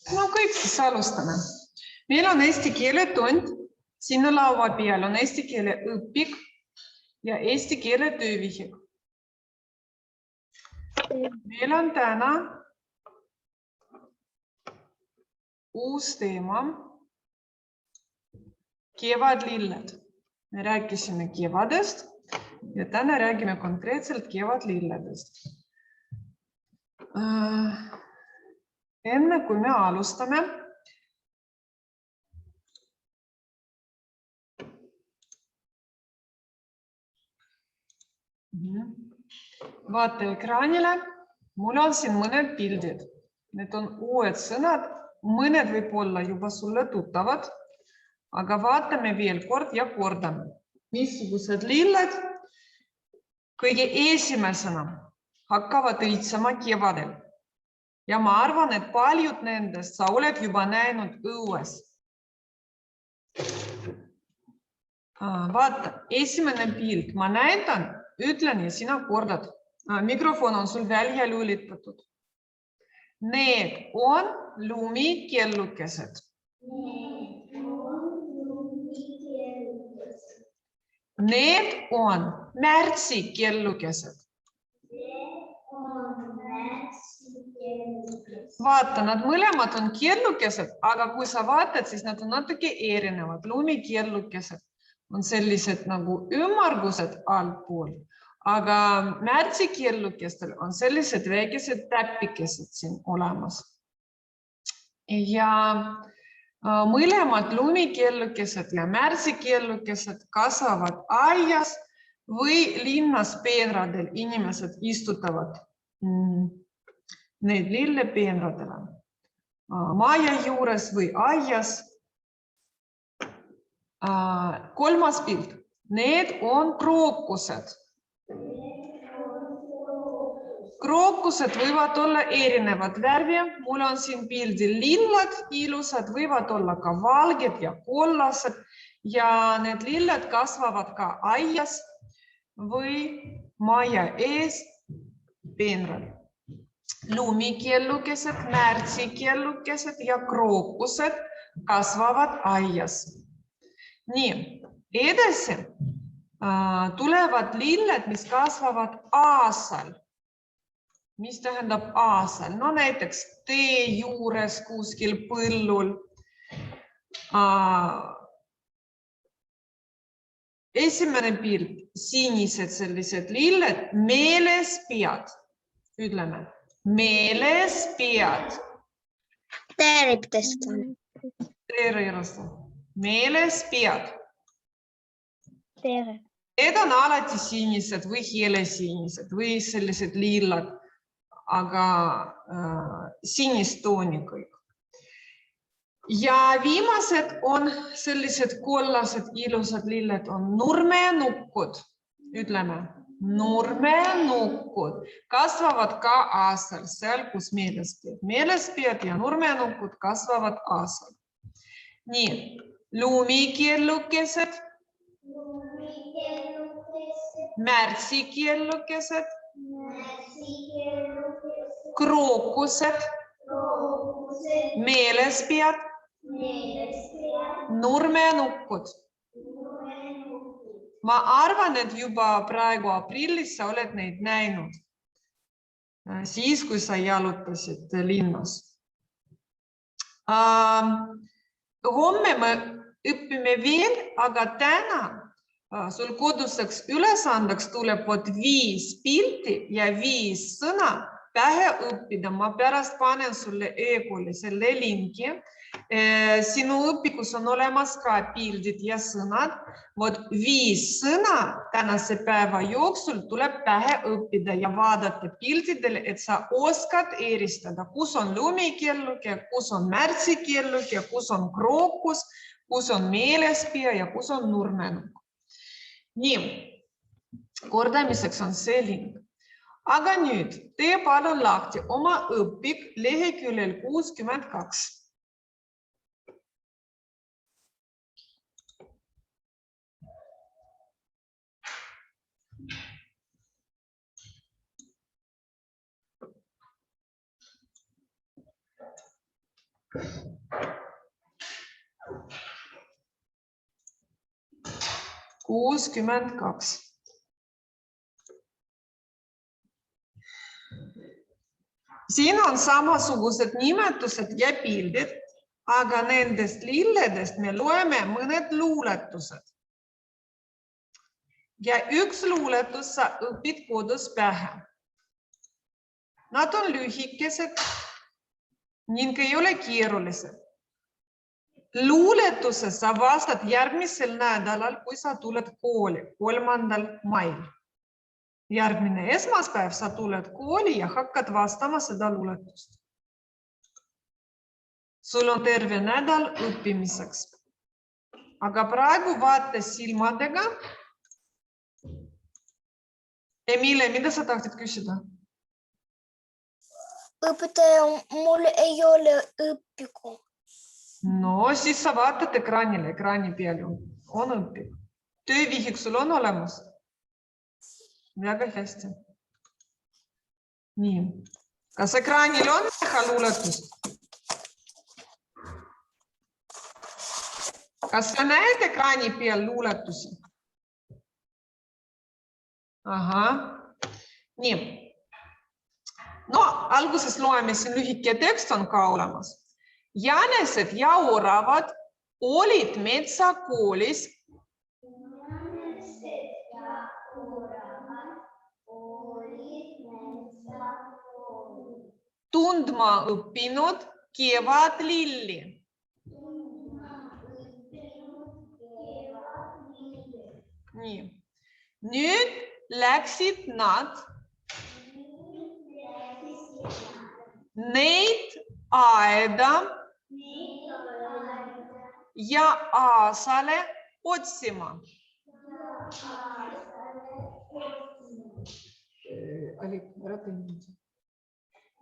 No kõik siis alustame. Meil on eesti keele tund, sinna laua peal on eesti keele õpik ja eesti keele töövihik. Meil on täna uus teema, kevadlilled. Me rääkisime kevadest ja täna räägime konkreetselt kevadlilledest. Enne kui me alustame, vaata ekraanile, mul on siin mõned pildid. Need on uued sõnad, mõned võib olla juba sulle tuttavad, aga vaatame veel kord ja kordame. Missugused lilled kõige esimesena hakkavad õitsema kevadel. Ja ma arvan, et paljud nendest sa oled juba näinud õues. Vaata, esimene pilt. Ma näitan, ütlen ja sina kordad. Mikrofon on sul välja lülitatud. Need on lumikellukesed. Need on märtsikellukesed. Vaata, nad mõlemad on kellukesed, aga kui sa vaatad, siis nad on natuke erinevad. Lumikellukesed on sellised nagu ümmargused allpool, aga märtsikellukestel on sellised väikesed täpikesed siin olemas. Ja mõlemad lumikellukesed ja märtsikellukesed kasvavad aias või linnas peenradel inimesed istutavad need lillepeenradele maja juures või aias. Kolmas pilt. Need on krookused. Krookused võivad olla erinevad värvi. Mul on siin pildil lillad, ilusad, võivad olla ka valged ja kollased ja need lilled kasvavad ka aias või maja ees peenral. Lumikellukesed, märtsikellukesed ja krookused kasvavad aias. Nii, edasi tulevad lilled, mis kasvavad aasal. Mis tähendab aasal? No näiteks tee juures kuskil põllul. Esimene pilt, sinised sellised lilled, meeles pead. Ütleme, meeles pead. Tere, Ptestan. Tere, Jaroslav. Meeles pead. Tere. Need on alati sinised või helesinised või sellised lillad, aga sinist tooni kõik. Ja viimased on sellised kollased ilusad lilled, on nurmenukud, ütleme. Nurmenukud kasvavad ka aasal, seal kus meelespead. Meelespead ja nurmenukud kasvavad aasal. Nii, lumikellukesed, märtsikellukesed, krookused, meelespead, nurmenukud. Ma arvan, et juba praegu aprillis sa oled neid näinud, siis kui sa jalutasid linnas. Homme me õpime veel, aga täna sul koduseks ülesandeks tuleb 5 pilti ja 5 sõna pähe õppida. Ma pärast panen sulle e-kooli selle linki. Sinu õpikus on olemas ka pildid ja sõnad. 5 sõna tänase päeva jooksul tuleb pähe õppida ja vaadata pildidele, et sa oskad eristada, kus on lumikelluke, kus on märtsikelluke, kus on krookus, kus on meelespea ja kus on nurmenuk. Nii, kordamiseks on see link. Aga nüüd tee palun lahti oma õpik leheküljel 62. 62. Siin on samasugused nimetused ja pildid, aga nendest lilledest me loeme mõned luuletused. Ja üks luuletus sa õpid kodus pähe. Nad on lühikesed ning ei ole keerulised. Luuletuse sa vastad järgmisel nädalal, kui sa tuled kooli 3. mail. Järgmine esmaspäev sa tuled kooli ja hakkad vastama seda luuletust. Sul on terve nädal õppimiseks. Aga praegu vaata silmadega. Emilia, mida sa tahtsid küsida? Õpetaja, mul ei ole õpiku. No, siis sa vaatad ekraanile, ekraani peal on õpik. Töövihik sul on olemas? Väga hästi. Nii. Kas ekraanil on näha luuletust? Kas sa näed ekraani peal luuletusi? Aha. Nii. No, alguses loeme siin lühike tekst on ka olemas. Jänesed ja oravad olid metsakoolis tundma õppinud kevadlilli. Nii. Nüüd läksid nad neid aeda ja aasale otsima.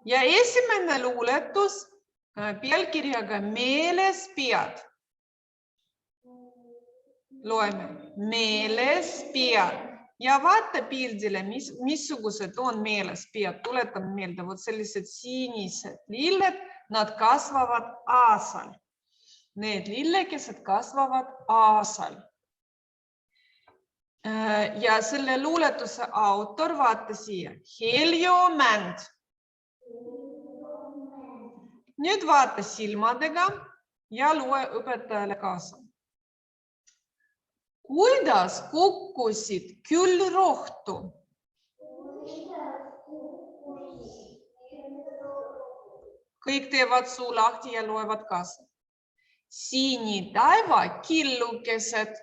Ja esimene luuletus pealkirjaga Meeles pead. Loeme. Meeles pead. Ja vaata pildile, missugused on meeles pead. Tuletame meelde, vot sellised sinised lilled, nad kasvavad aasal. Need lillekesed kasvavad aasal. Ja selle luuletuse autor, vaata siia, Heljo Mänd. Nüüd vaata silmadega ja loe õpetajale kaasa. Kuidas kukkusid küll rohtu? Kõik teevad suu lahti ja loevad kaasa. Siini taeva killukesed.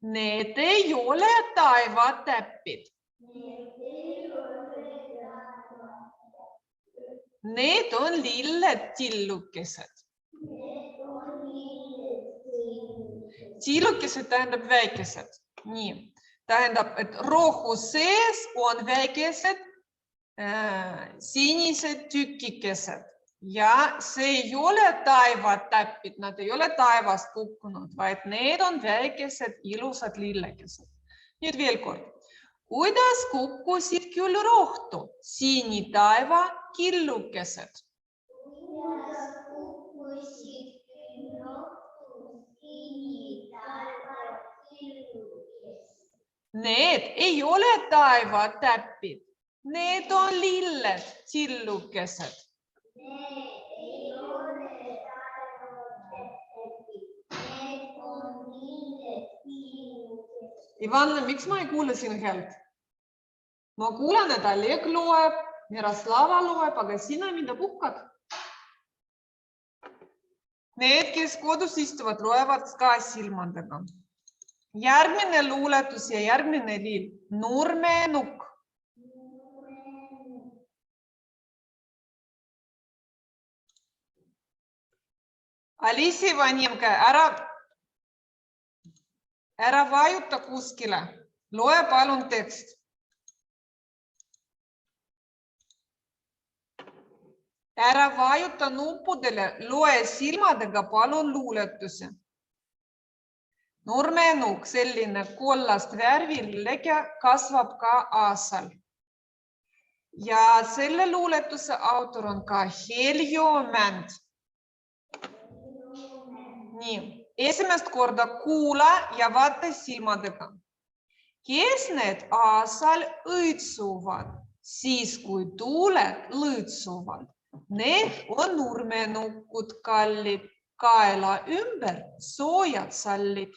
Need ei ole taevatäppid. Need on lilled tillukesed. Tillukesed tähendab väikesed. Nii. Tähendab, et rohu sees on väikesed sinised tükikesed. Ja see ei ole taevatäppid, nad ei ole taevast kukkunud, vaid need on väikesed ilusad lillekesed. Nüüd veel kord. Kuidas kukkusid küll rohtu siini taeva killukesed? Need ei ole taevatäppid, need on lilled tillukesed. Ivanna, miks ma ei kuule sinu häält? Ma kuulen, et Oleg loeb, Miroslava loeb, aga sina mida puhkad? Need, kes kodus istuvad, loevad ka silmadega. Järgmine luuletus ja järgmine lill. Nurmenukk. Aliisi Vanimka, ära vajuta kuskile. Loe palun tekst. Ära vajuta nuppudele, loe silmadega palun luuletuse. Nurmenukk, selline kollast värvi lilleke, kasvab ka aasal. Ja selle luuletuse autor on ka Heljo Mänd. Nii, Esimest korda kuula ja vaata silmadega. Kes need aasal õitsuvad, siis kui tuuled lõõtsuvad? Need on nurmenukud kallid, kaela ümber soojad sallid.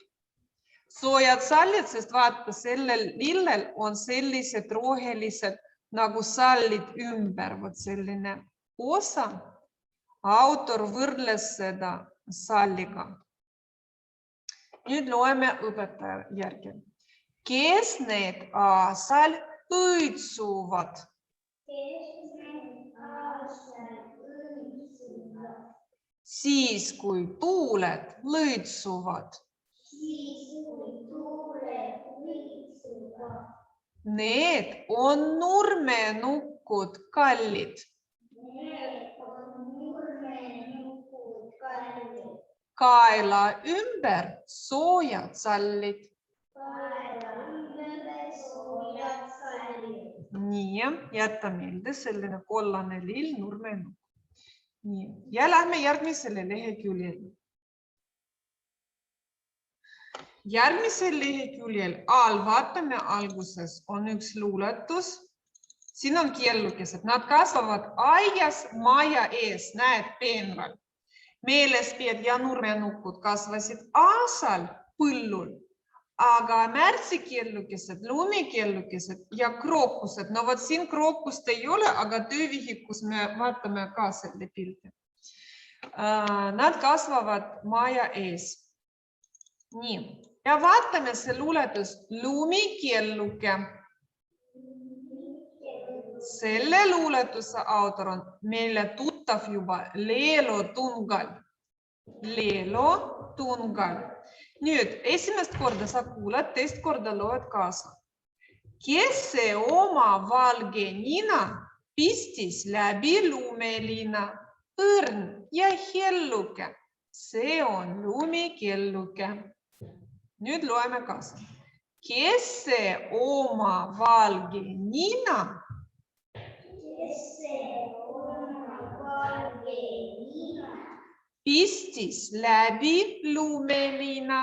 Soojad sallid, sest vaata, sellel lillel on sellised rohelised nagu sallid ümber, vot selline osa. Autor võrdles seda salliga. Nüüd loeme õpetaja järgi. Kes need aasal õitsuvad? Siis kui tuuled lõõtsuvad. Need on nurmenukud kallid. Kaela ümber soojad sallid. Nii, jätta meelde selline kollane lill nurmenukk. Nii, ja lähme järgmisele leheküljele. Järgmisel leheküljel vaatame alguses on üks luuletus. Siin on kellukesed, nad kasvavad aias maja ees, näed peenral. Meelespeed ja nurmenukud kasvasid aasal põllul, aga märtsikellukesed, lumikellukesed ja krookused, no vot siin krookust ei ole, aga töövihikus me vaatame ka selle pildi. Nad kasvavad maja ees. Nii, ja vaatame see luuletus lumikelluke. Selle luuletuse autor on meile tuttav juba Leelo Tungal. Leelo Tungal. Nüüd, esimest korda sa kuulad, teist korda loed kaasa. Kes see oma valge nina pistis läbi lumelina? Õrn ja helluke. See on lumikelluke. Nüüd loeme kaasa. Kes see oma valge nina? Pistis läbi lumelina.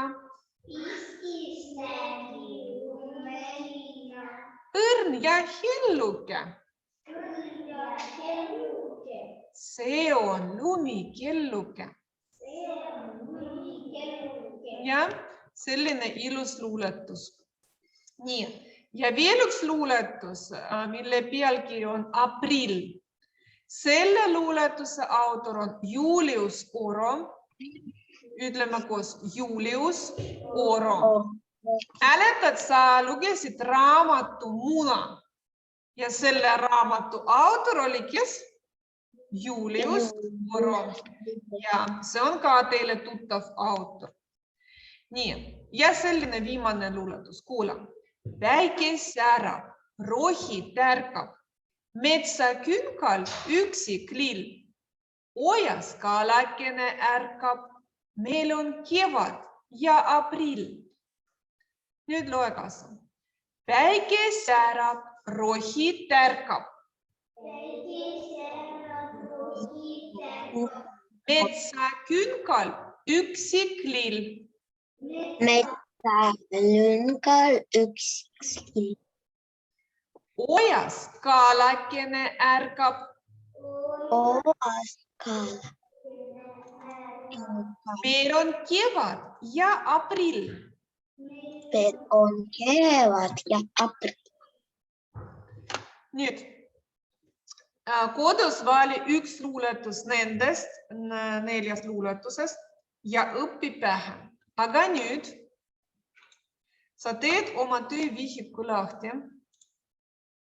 Õrn ja helluke. See on lumikelluke. Ja selline ilus luuletus. Nii, ja veel üks luuletus, mille pealkiri on Aprill. Selle luuletuse autor on Julius Oro. Ütleme koos, Julius Oro. Mäletad, sa lugesid raamatu Muna. Ja selle raamatu autor oli kes? Julius Oro. Ja see on ka teile tuttav autor. Nii, ja selline viimane luuletus. Kuula. Päike särab, rohi tärkab. Metsa künkal üksik lill, ojas kalakene ärkab, meil on kevad ja aprill. Nüüd loe kaasa. Päike särab, rohi tärkab. Metsa künkal üksik lill. Metsa künkal üksik lill. Ojas kalakene ärkab. Ojas kalakene. Meil on kevad ja aprill. Meil on kevad ja aprill. Nüüd, kodus vali üks luuletus nendest 4 luuletusest ja õpi pähe. Aga nüüd sa teed oma töövihiku lahti.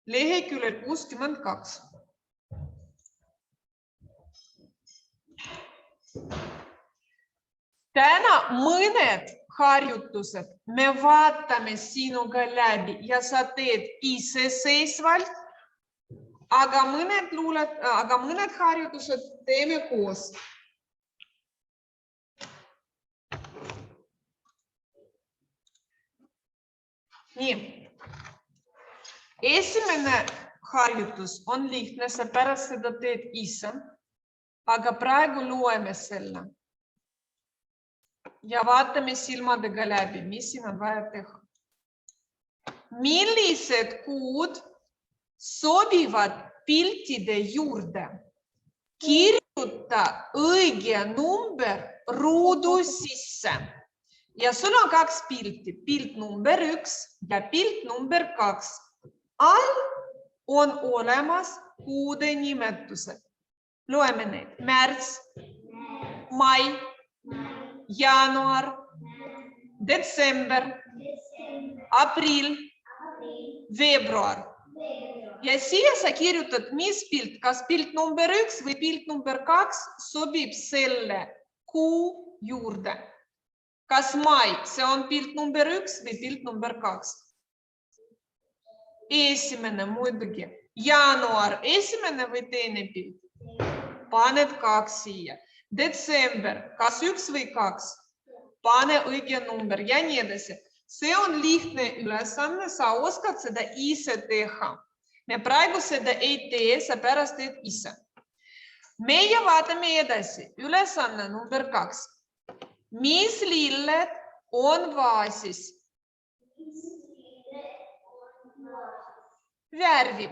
Leheküljel 62. Täna mõned harjutused me vaatame sinuga läbi ja sa teed iseseisvalt, aga mõned harjutused teeme koos. Nii. Esimene harjutus on lihtne, sa pärast seda teed ise, aga praegu loeme selle. ja vaatame silmadega läbi, mis siin on vaja teha. Millised kuud sobivad piltide juurde? Kirjuta õige number ruudu sisse. Ja sul on 2 pilti. Pilt number 1 ja pilt number 2. All on olemas kuude nimetused. Loeme need. Märts, mai, jaanuar, detsember, aprill, veebruar. Ja siia sa kirjutad, mis pilt, kas pilt number 1 või pilt number 2 sobib selle kuu juurde. Kas mai, see on pilt number 1 või pilt number 2? Esimene muidugi. Jaanuar, esimene või teine pilt? Paned 2 siia. Detsember, kas 1 või 2? Pane õige number ja nii edasi. See on lihtne ülesanne, sa oskad seda ise teha. Me praegu seda ei tee, sa pärast teed ise. Meie vaatame edasi. Ülesanne number 2. Mis lilled on vaasis? Värvi.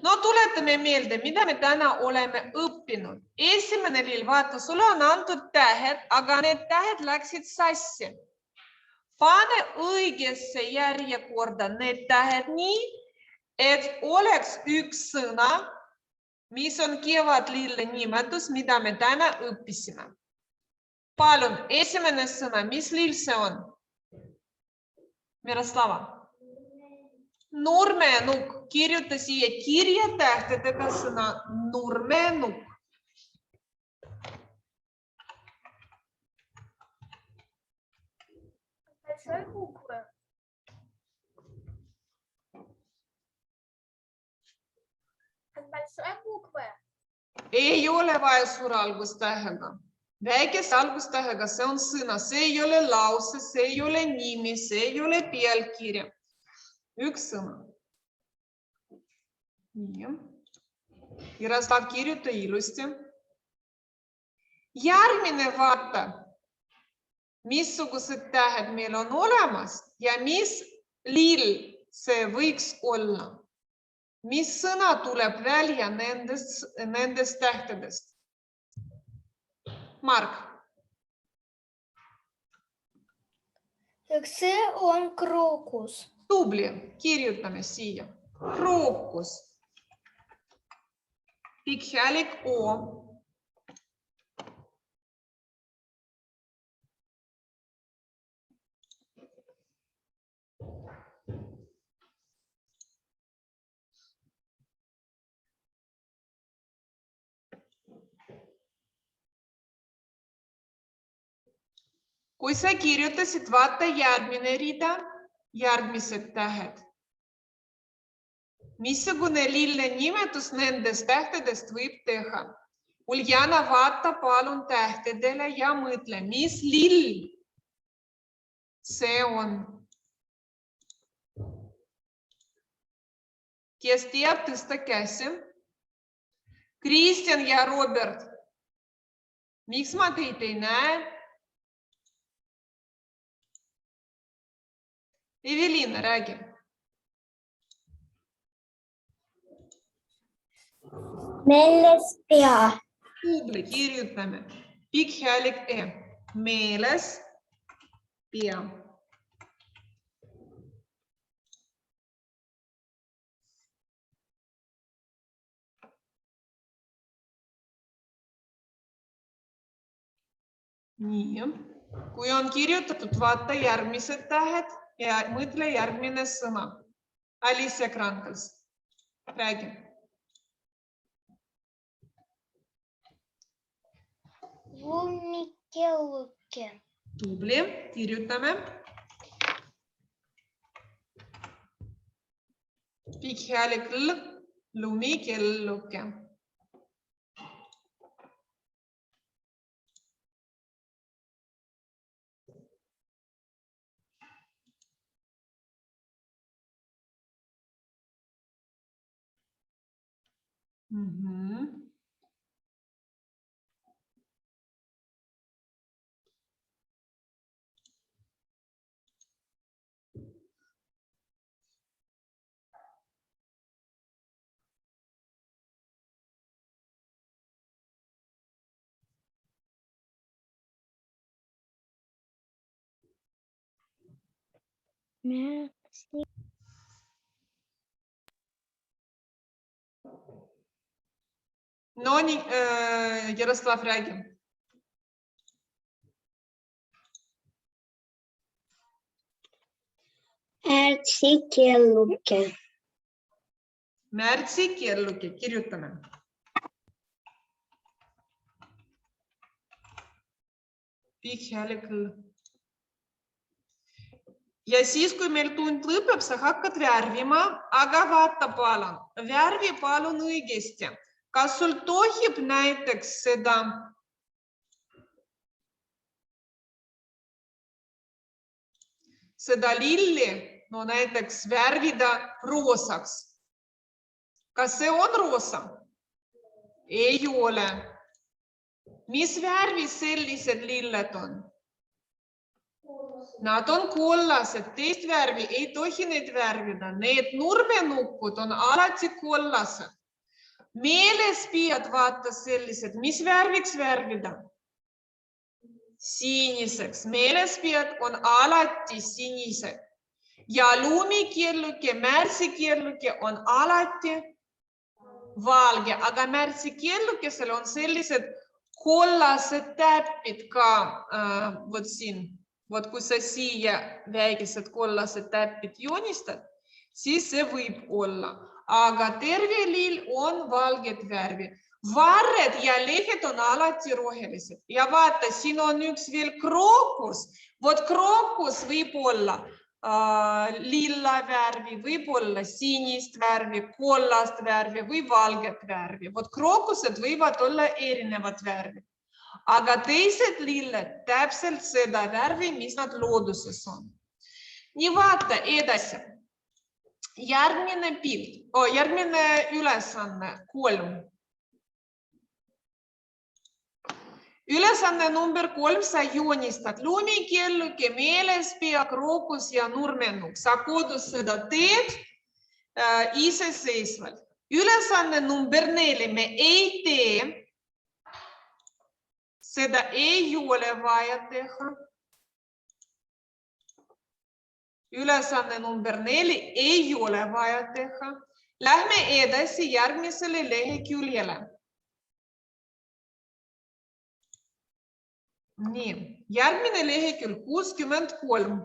No tuletame meelde, mida me täna oleme õppinud. Esimene lill, vaata, sulle on antud tähed, aga need tähed läksid sassi. Pane õigesse järjekorda need tähed nii, et oleks üks sõna, mis on kevadlille nimetus, mida me täna õppisime. Palun, esimene sõna, mis lill see on? Miroslava. Nurmenukk. Kirjuta siia kirjatähtedega sõna nurmenukk. Ei ole vaja suure algustähega. Väikese algustähega, see on sõna, see ei ole lause, see ei ole nimi, see ei ole pealkiri. Üks sõna. Nii. Jaroslav, kirjuta ilusti. Järgmine vaata, missugused tähed meil on olemas ja mis lill see võiks olla. Mis sõna tuleb välja nendest tähtedest? Mark. See on krookus. Tubli, kirjutame siia. Krookus. Pikk-häälik O. Kui sa kirjutasid, vaata järgmine rida, järgmised tähed. Missugune lille nimetus nendest tähtedest võib teha? Uljana, vaata palun tähtedele ja mõtle, mis lill see on. Kes teab, tõsta käsi. Kristjan ja Robert. Miks ma teid ei näe? Evelina, räägi. Meeles pea. Tubli, kirjutame. Pikk-häälik E. Meeles pea. Nii. Kui on kirjutatud, vaata järgmised tähed ja mõtle järgmine sõna. Alicia Krankels. Räägi. Lumikellukki. Tubli, kirjutame. Pikk-häälik L, lumikelluke. No nii, Jaroslav, räägi. Märtsikelluke. Märtsikelluke, kirjutame. Pihjalik. Ja siis, kui meil tund lõpeb, sa hakkad värvima, aga vaata palun, värvi palun õigesti. Kas sul tohib näiteks seda lilli, no näiteks värvida roosaks? Kas see on roosa? Ei ole. Mis värvi sellised lilled on? Nad on kollased, teist värvi ei tohi neid värvida. Need nurmenukud on alati kollased. Meeles pead vaata sellised, mis värviks värvida? Siniseks. Meeles pead on alati sinised. Ja lumikelluke, märtsikelluke on alati valge, aga märtsikellukesel on sellised kollased täppid ka vot siin. Vot kui sa siia väikesed kollased täppid joonistad, siis see võib olla. Aga terve lill on valget värvi. Varred ja lehed on alati rohelised. Ja vaata, siin on üks veel krookus. Vot krookus võib olla lilla värvi, võib olla sinist värvi, kollast värvi või valget värvi. Vot krookused võivad olla erinevad värvi. Aga teised lilled täpselt seda värvi, mis nad looduses on. Nii vaata edasi. Järgmine pilt, järgmine ülesanne 3. Ülesanne number 3, sa joonistad lumikelluke, meelespea, krookus ja nurmenuk. Sa kodus seda teed iseseisvalt. Ülesanne number 4 me ei tee. Seda ei ole vaja teha. Ülesanne number 4 ei ole vaja teha. Lähme edasi järgmisele leheküljele. Nii, järgmine lehekülg 63.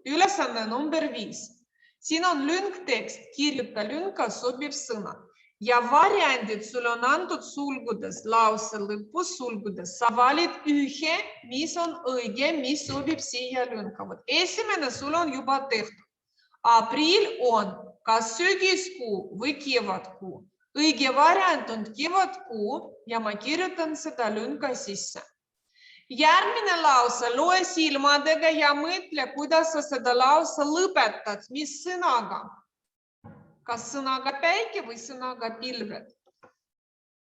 Ülesanne number 5. Siin on lünktekst, kirjuta lünka sobiv sõna. Ja variandid sul on antud sulgudes, lause lõpus sulgudes. Sa valid ühe, mis on õige, mis sobib siia lünka. Esimene sul on juba tehtud. Aprill on kas sügiskuu või kevadkuu. Õige variant on kevadkuu ja ma kirjutan seda lünka sisse. Järgmine lause, loe silmadega ja mõtle, kuidas sa seda lause lõpetad, mis sõnaga. Kas sõnaga päike või sõnaga pilved?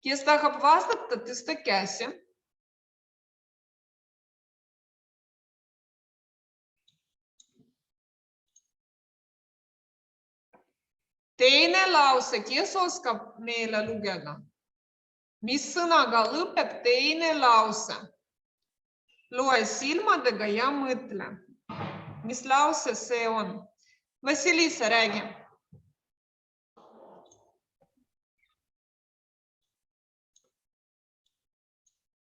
Kes tahab vastata, tõsta käsi. Teine lause, kes oskab meile lugeda? Mis sõnaga lõpeb teine lause? Loe silmadega ja mõtle. Mis lause see on? Vassilisa, räägi.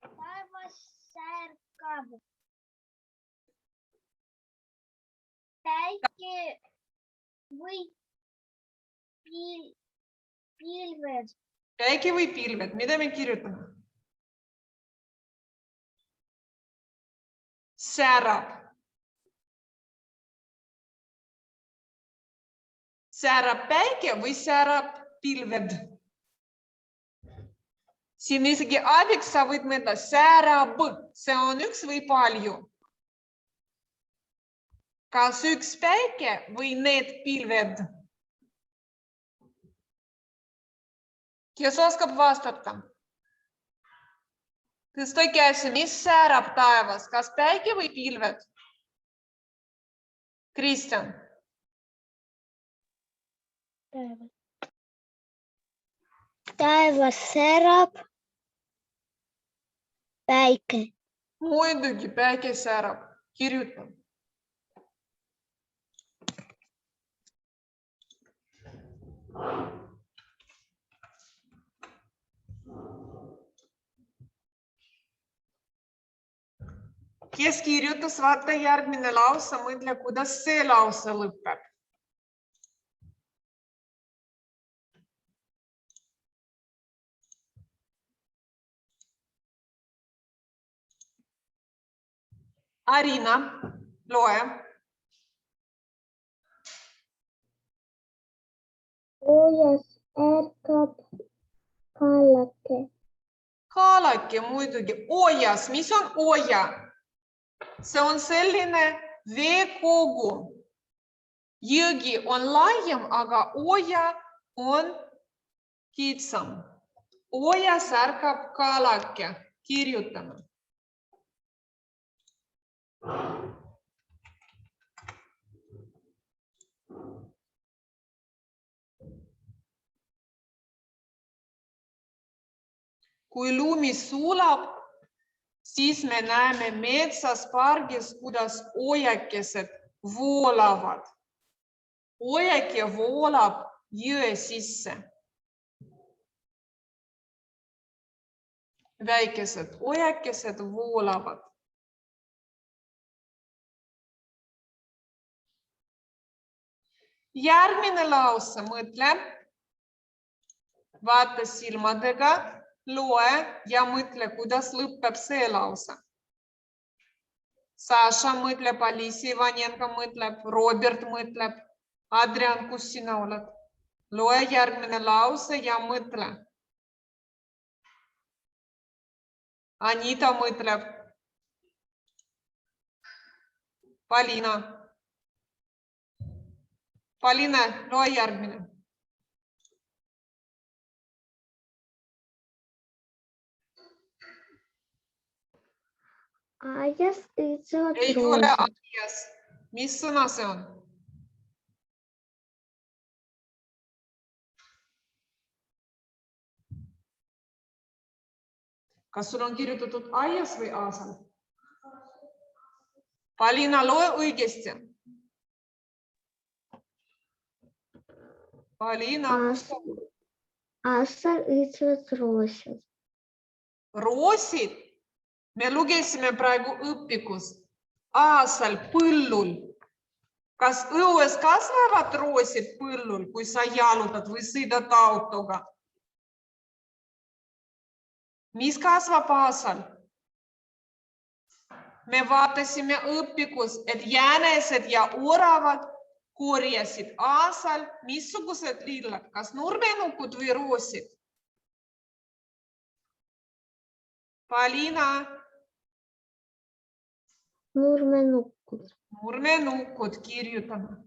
Taevas särkab. Päike või pilved. Päike või pilved, mida me kirjutame? Särab. Särab päike või särab pilved? Siin isegi abiks sa võid mõelda särab. See on üks või palju? Kas üks päike või need pilved? Kes oskab vastata? Tõsta käsi, mis särab taevas? Kas päike või pilved? Kristjan. Taevas särab. Päike. Muidugi päike särab. Kirjutan. Kes kirjutas, vaata järgmine lause, mõtle, kuidas see lause lõpeb. Arina, loe. Ojas ärkab kaalake. Kaalake muidugi. Ojas, mis on oja? See on selline veekogu. Jõgi on laiem, aga oja on kitsam. Ojas ärkab kaalake. Kirjutame. Kui lumi sulab, siis me näeme metsas pargis, kuidas ojakesed voolavad. Ojake voolab jõe sisse. Väikesed ojakesed voolavad. Järgmine lause, mõtle. Vaata silmadega, loe ja mõtle, kuidas lõpeb see lause. Saša mõtleb, Alisi Ivanenko mõtleb, Robert mõtleb. Adrian, kus sina oled? Loe järgmine lause ja mõtle. Anita mõtleb. Palina. Palina, loe järgmine. Aias õitsevad Ei ole aias. Mis sõna see on? Kas sul on kirjutatud aias või aasal? Palina, loe õigesti. Palina. Aasal õitsevad roosid. Roosid? Me lugesime praegu õpikus. Aasal põllul. Kas õues kasvavad roosid põllul, kui sa jalutad või sõidad autoga? Mis kasvab aasal? Me vaatasime õpikus, et jänesed ja oravad korjasid aasal missugused lillad, kas nurmenukud või roosid? Palina. Nurmenukud. Nurmenukud kirjutame.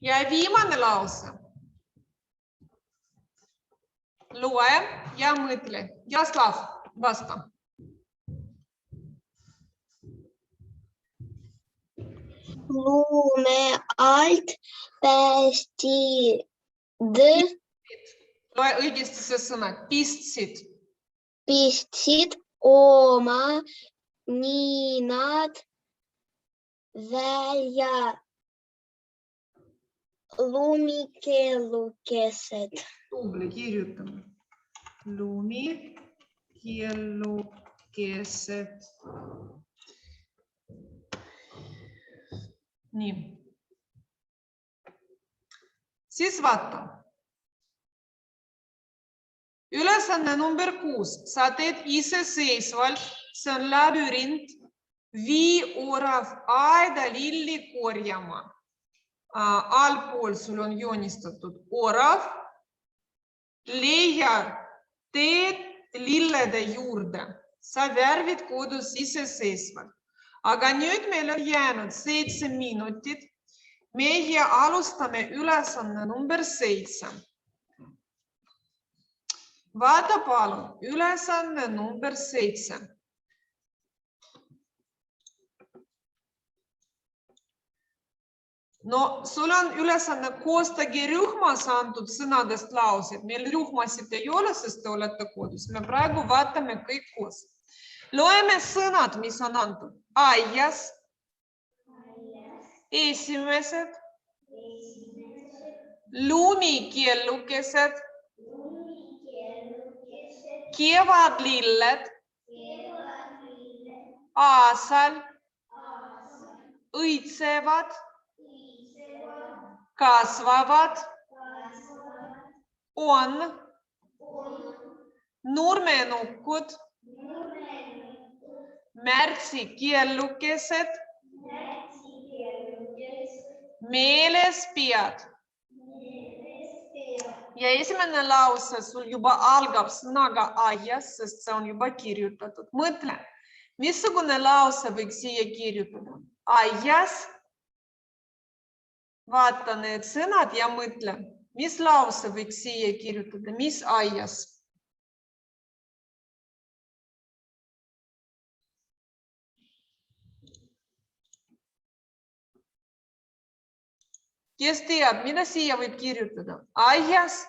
Ja viimane lause. Loe ja mõtle. Jaslav, vasta. Lume alt päästid. Loe õigesti see sõna. Pistsid. Pistsid oma ninad välja lumikellukesed. Tubli, kirjutame. Lumikellukesed. Nii. Siis vaata. Ülesanne number 6. Sa teed iseseisvalt. See on labürint. Vii orav aeda lilli korjama. Allpool sul on joonistatud orav. Leia teed lillede juurde. Sa värvid kodus iseseisvalt. Aga nüüd meil on jäänud 7 minutit. Meie alustame ülesanne number 7. Vaata palun, ülesanne number 7. No, sul on ülesanne koostage rühmas antud sõnadest laused. Meil rühmasid ei ole, sest te olete kodus. Me praegu vaatame kõik koos. Loeme sõnad, mis on antud. Aias, esimesed, lumikellukesed, kevadlilled, aasal, õitsevad, kasvavad, on, nurmenukud, märtsikellukesed, meeles pead. Ja esimene lause sul juba algab sõnaga aias, sest see on juba kirjutatud. Mõtle, missugune lause võiks siia kirjutada? Aias, vaata need sõnad ja mõtle, mis lause võiks siia kirjutada, mis aias? Kes teab, mida siia võib kirjutada? Aias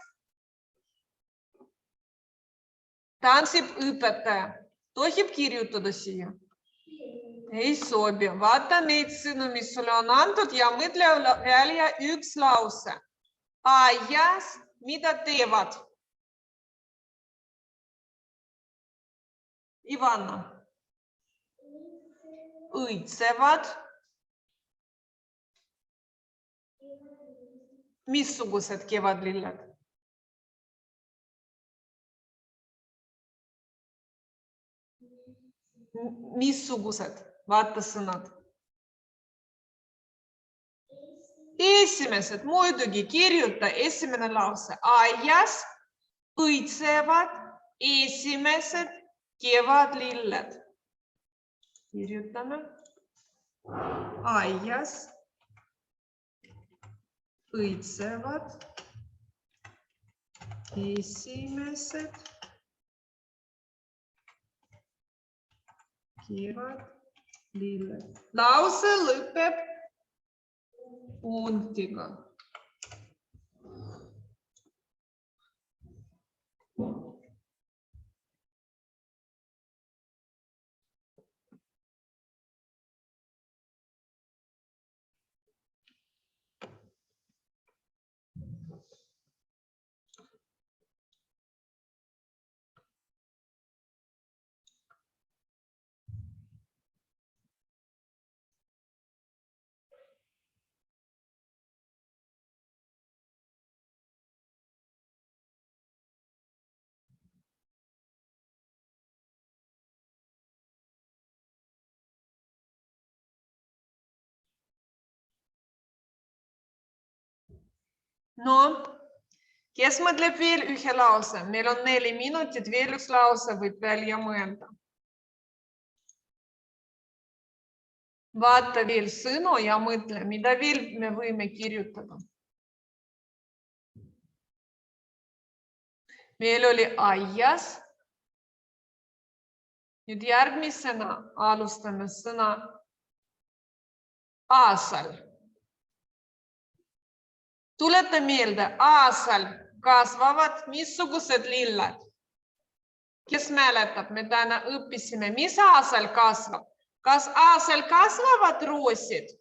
tantsib õpetaja. Tohib kirjutada siia? Ei sobi. Vaata neid sõnu, mis sulle on antud ja mõtle välja üks lause. Aias, mida teevad? Ivana. Õitsevad. Missugused kevadlilled? Missugused? Vaata sõnad. Esimesed, muidugi kirjuta esimene lause. Aias õitsevad esimesed kevadlilled. Kirjutame. Aias õitsevad esimesed kevadlilled. Lause lõpeb punktiga. No, kes mõtleb veel ühe lause? Meil on 4 minutit, veel üks lause võib välja mõelda. Vaata veel sõnu ja mõtle, mida veel me võime kirjutada. Meil oli aias. Nüüd järgmisena alustame sõna aasal. Tuleta meelde, aasal kasvavad missugused lilled. Kes mäletab, me täna õppisime, mis aasal kasvab? Kas aasal kasvavad roosid?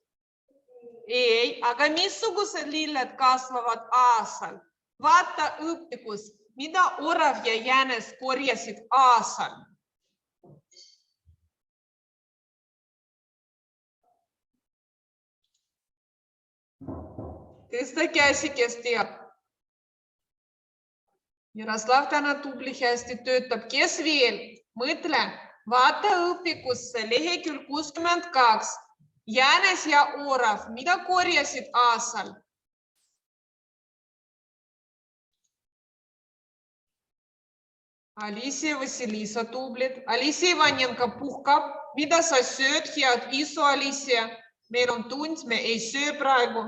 Ei, aga missugused lilled kasvavad aasal? Vaata õpikus, mida orav ja jänes korjasid aasal. Tõsta käsi, kes teab. Jaroslav täna tubli hästi töötab. Kes veel? Mõtle, vaata õpikusse lehekülg 62. Jänes ja orav, mida korjasid aasal? Alicia Vassilisa tublid. Alicia Ivanenko puhkab. Mida sa sööd? Head isu, Alicia. Meil on tund, me ei söö praegu.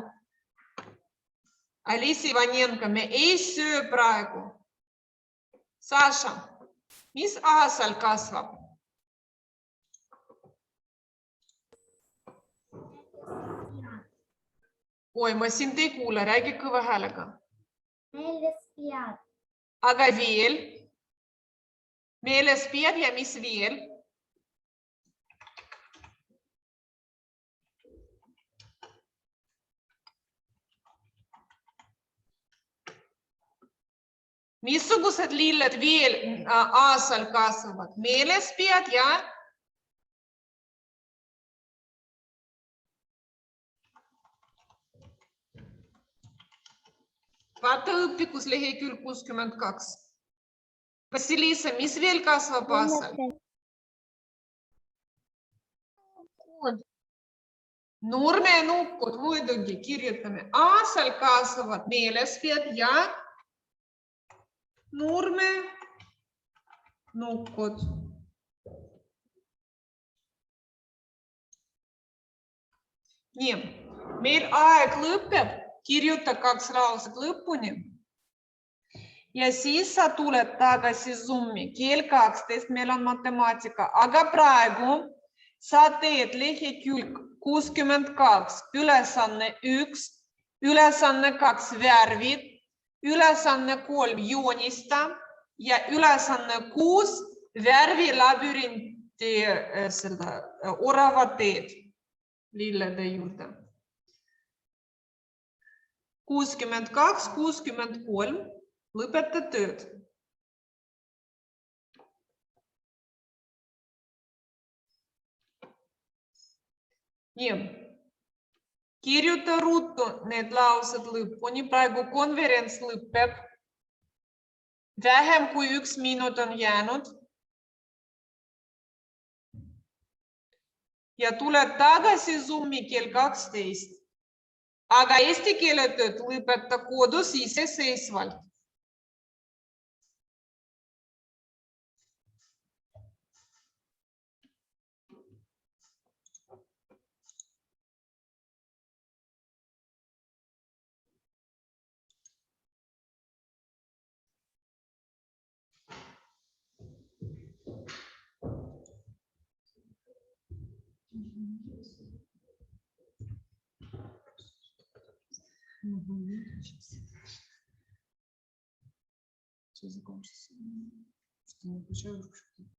Alicia Ivanenko, me ei söö praegu. Saša, mis aasal kasvab? Oi, ma sind ei kuule, räägi kõva häälega. Aga veel? Meeles peab ja mis veel? Missugused lilled veel aasal kasvavad? Meeles pead ja? Vaata õpikus lehekülg 62. Vassilisa, mis veel kasvab aasal? Nurmenukud, muidugi kirjutame. Aasal kasvavad meeles pead ja nurmenukud. Nii, meil aeg lõpeb. Kirjuta 2 lauset lõpuni. Ja siis sa tuled tagasi Zoomi. Kell 12 meil on matemaatika. Aga praegu sa teed lehekülg 62, ülesanne 1, ülesanne 2 värvid, ülesanne 3 joonista ja ülesanne 6 värvilabürinti orava teed lillede juurde. 62, 63, lõpeta tööd. Nii, kirjuta ruttu need laused lõpuni, praegu konverents lõpeb. Vähem kui 1 minut on jäänud. Ja tuled tagasi Zoomi kell 12. Aga eesti keele tööd lõpeta kodus iseseisvalt. Все закончится. Что не включаю.